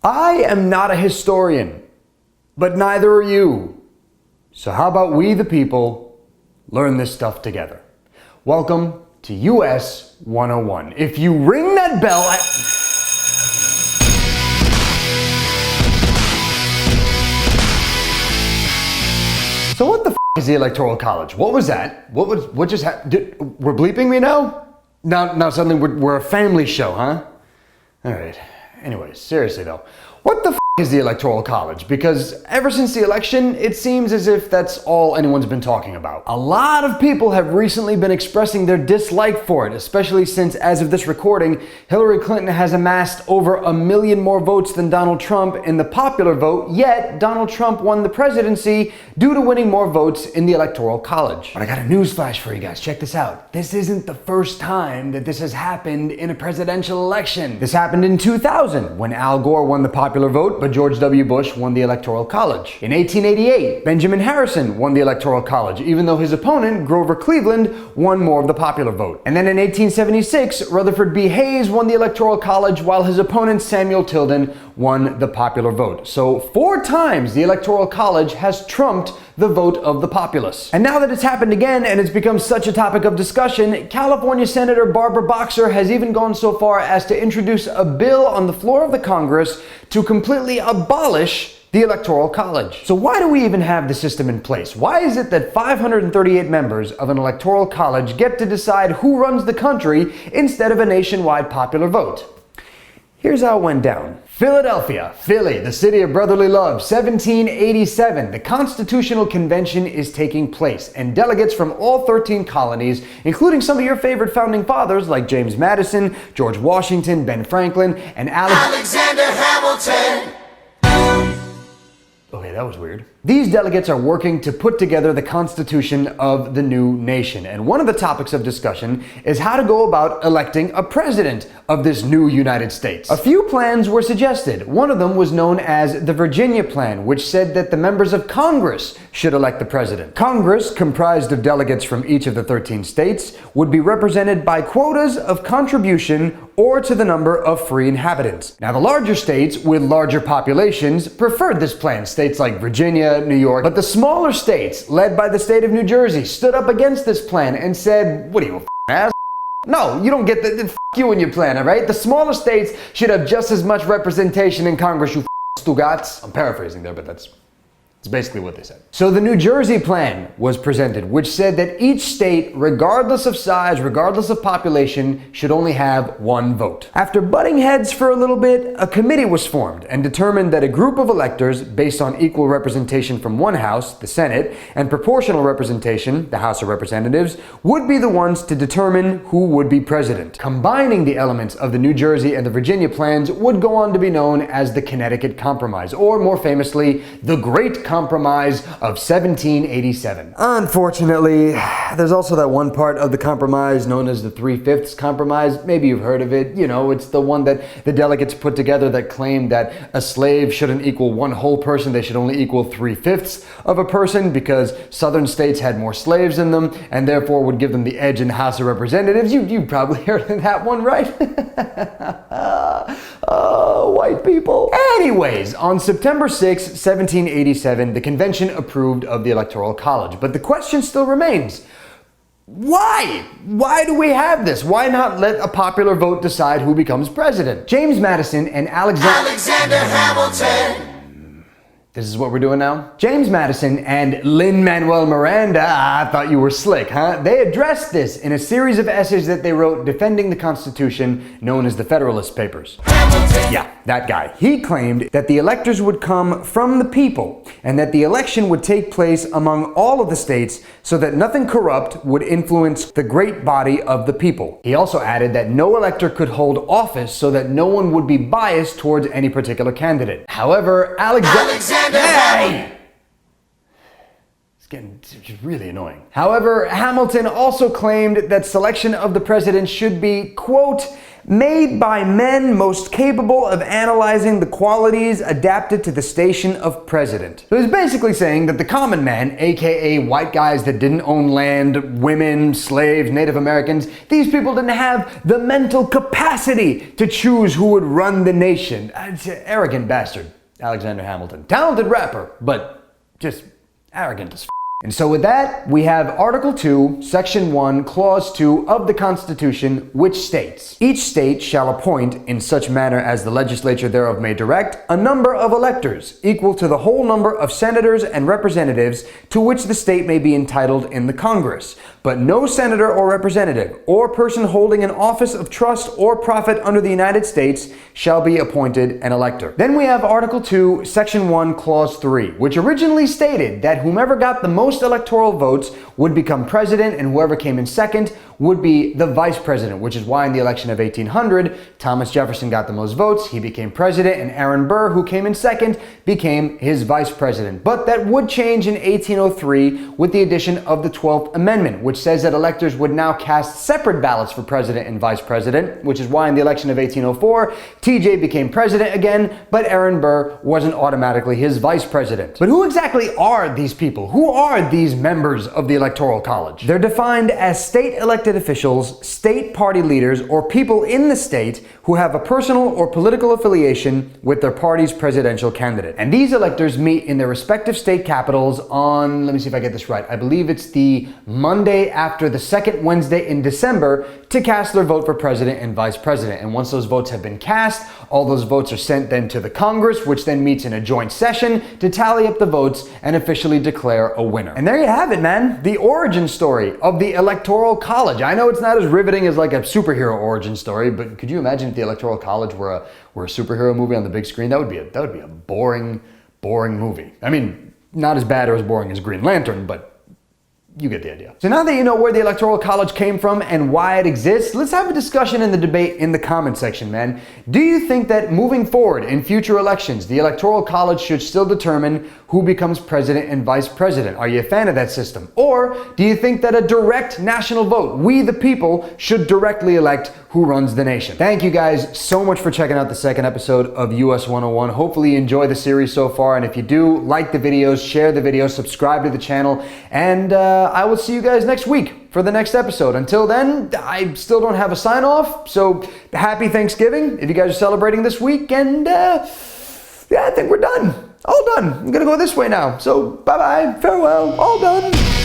I am not a historian, but neither are you. So how about we, the people, learn this stuff together? Welcome to US 101. If you ring that bell, So what the f is the Electoral College? What was that? What just happened? We're bleeping me now? Now suddenly we're a family show, huh? All right. Anyways, seriously though, what the f is the Electoral College? Because ever since the election, it seems as if that's all anyone's been talking about. A lot of people have recently been expressing their dislike for it, especially since, as of this recording, Hillary Clinton has amassed over 1 million more votes than Donald Trump in the popular vote, yet Donald Trump won the presidency due to winning more votes in the Electoral College. But I got a newsflash for you guys, check this out. This isn't the first time that this has happened in a presidential election. This happened in 2000, when Al Gore won the popular vote, but George W. Bush won the Electoral College. In 1888, Benjamin Harrison won the Electoral College, even though his opponent, Grover Cleveland, won more of the popular vote. And then in 1876, Rutherford B. Hayes won the Electoral College, while his opponent, Samuel Tilden, won the popular vote. So 4 times the Electoral College has trumped the vote of the populace. And now that it's happened again and it's become such a topic of discussion, California Senator Barbara Boxer has even gone so far as to introduce a bill on the floor of the Congress to completely abolish the Electoral College. So why do we even have the system in place? Why is it that 538 members of an Electoral College get to decide who runs the country instead of a nationwide popular vote? Here's how it went down. Philadelphia, Philly, the city of brotherly love, 1787. The Constitutional Convention is taking place, and delegates from all 13 colonies, including some of your favorite founding fathers like James Madison, George Washington, Ben Franklin, and Alexander Hamilton. Okay, that was weird. These delegates are working to put together the Constitution of the new nation. And one of the topics of discussion is how to go about electing a president of this new United States. A few plans were suggested. One of them was known as the Virginia Plan, which said that the members of Congress should elect the president. Congress, comprised of delegates from each of the 13 states, would be represented by quotas of contribution or to the number of free inhabitants. Now, the larger states with larger populations preferred this plan, states like Virginia, New York, but the smaller states, led by the state of New Jersey, stood up against this plan and said, what are you, a ass? No, you don't get the f you and your plan, all right? The smaller states should have just as much representation in Congress, you Stugats. I'm paraphrasing there, but that's basically what they said. So the New Jersey plan was presented, which said that each state, regardless of size, regardless of population, should only have 1 vote. After butting heads for a little bit, a committee was formed and determined that a group of electors, based on equal representation from one house, the Senate, and proportional representation, the House of Representatives, would be the ones to determine who would be president. Combining the elements of the New Jersey and the Virginia plans would go on to be known as the Connecticut Compromise, or more famously, the Great Compromise of 1787. Unfortunately, there's also that one part of the compromise known as the 3/5 Compromise. Maybe you've heard of it. You know, it's the one that the delegates put together that claimed that a slave shouldn't equal 1 whole person, they should only equal 3/5 of a person because southern states had more slaves in them and therefore would give them the edge in the House of Representatives. You probably heard of that one, right? Oh, white people. Anyways, on September 6, 1787, the convention approved of the Electoral College. But the question still remains, why? Why do we have this? Why not let a popular vote decide who becomes president? James Madison and Alexander Hamilton. This is what we're doing now? James Madison and Lin-Manuel Miranda, I thought you were slick, huh? They addressed this in a series of essays that they wrote defending the Constitution, known as the Federalist Papers. Hamilton. Yeah, that guy. He claimed that the electors would come from the people and that the election would take place among all of the states so that nothing corrupt would influence the great body of the people. He also added that no elector could hold office so that no one would be biased towards any particular candidate. However, Hey! It's getting really annoying. However, Hamilton also claimed that selection of the president should be, quote, made by men most capable of analyzing the qualities adapted to the station of president. So he's basically saying that the common man, aka white guys that didn't own land, women, slaves, Native Americans, these people didn't have the mental capacity to choose who would run the nation. Arrogant bastard, Alexander Hamilton. Talented rapper, but just arrogant as f. And so with that, we have Article 2, Section 1, Clause 2 of the Constitution, which states, "Each state shall appoint, in such manner as the legislature thereof may direct, a number of electors, equal to the whole number of senators and representatives to which the state may be entitled in the Congress. But no senator or representative, or person holding an office of trust or profit under the United States, shall be appointed an elector." Then we have Article 2, Section 1, Clause 3, which originally stated that whomever got the most electoral votes would become president, and whoever came in second would be the vice president, which is why in the election of 1800, Thomas Jefferson got the most votes, he became president, and Aaron Burr, who came in second, became his vice president. But that would change in 1803 with the addition of the 12th Amendment, which says that electors would now cast separate ballots for president and vice president, which is why in the election of 1804, TJ became president again, but Aaron Burr wasn't automatically his vice president. But who exactly are these people? Who are these members of the Electoral College? They're defined as state elected officials, state party leaders, or people in the state who have a personal or political affiliation with their party's presidential candidate. And these electors meet in their respective state capitals on, let me see if I get this right, I believe it's the Monday after the second Wednesday in December to cast their vote for president and vice president. And once those votes have been cast, all those votes are sent then to the Congress, which then meets in a joint session to tally up the votes and officially declare a winner. And there you have it, man. The origin story of the Electoral College. I know it's not as riveting as like a superhero origin story, but could you imagine if the Electoral College were a superhero movie on the big screen? That would be a boring movie. I mean, not as bad or as boring as Green Lantern, but you get the idea. So now that you know where the Electoral College came from and why it exists, let's have a discussion in the debate in the comment section, man. Do you think that moving forward in future elections, the Electoral College should still determine who becomes president and vice president? Are you a fan of that system? Or do you think that a direct national vote, we the people, should directly elect who runs the nation? Thank you guys so much for checking out the second episode of US 101. Hopefully you enjoy the series so far, and if you do, like the videos, share the videos, subscribe to the channel, and I will see you guys next week for the next episode. Until then, I still don't have a sign off, so happy Thanksgiving if you guys are celebrating this week, and yeah, I think we're done. All done. I'm gonna go this way now. So bye-bye, farewell, all done.